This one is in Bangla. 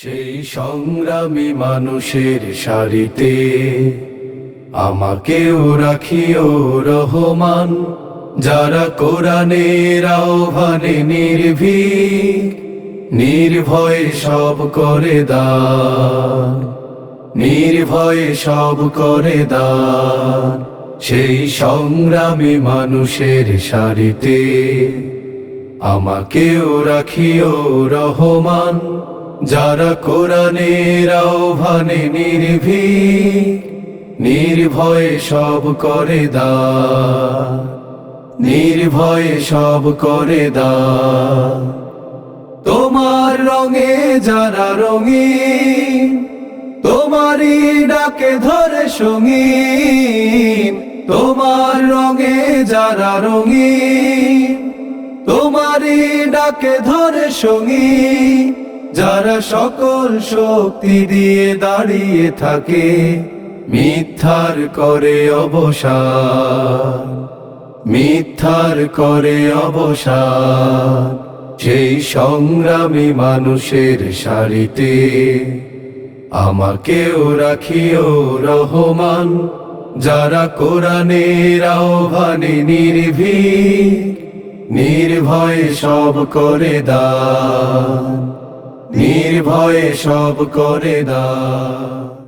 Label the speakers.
Speaker 1: সেই সংগ্রামী মানুষের সারিতে আমাকেও রাখিও রহমান, যারা কোরআনের আহ্বানে নির্ভীক নির্ভয়ে সব করে দান, নির্ভয়ে সব করে দান। সেই সংগ্রামী মানুষের সারিতে আমাকেও রাখিও রহমান, যারা কোরআনের আহ্বানে নির্ভীক নির্ভয়ে সব করে দান, নির্ভয়ে সব করে দান। তোমার রঙে যারা রঙিন, তোমারই ডাকে ধরে সঙ্গীন। তোমার রঙে যারা রঙিন, তোমারই ডাকে ধরে সঙ্গীন। যারা সকল শক্তি দিয়ে দাঁড়িয়ে থাকে, মিথ্যার করে অবসান, মিথ্যার করে অবসান। সেই সংগ্রামী মানুষের সারিতে আমাকেও রাখিও রহমান, যারা কোরআনের আহ্বানে নির্ভীক নির্ভয়ে সব করে দান, নির্ভয়ে সব করে দান।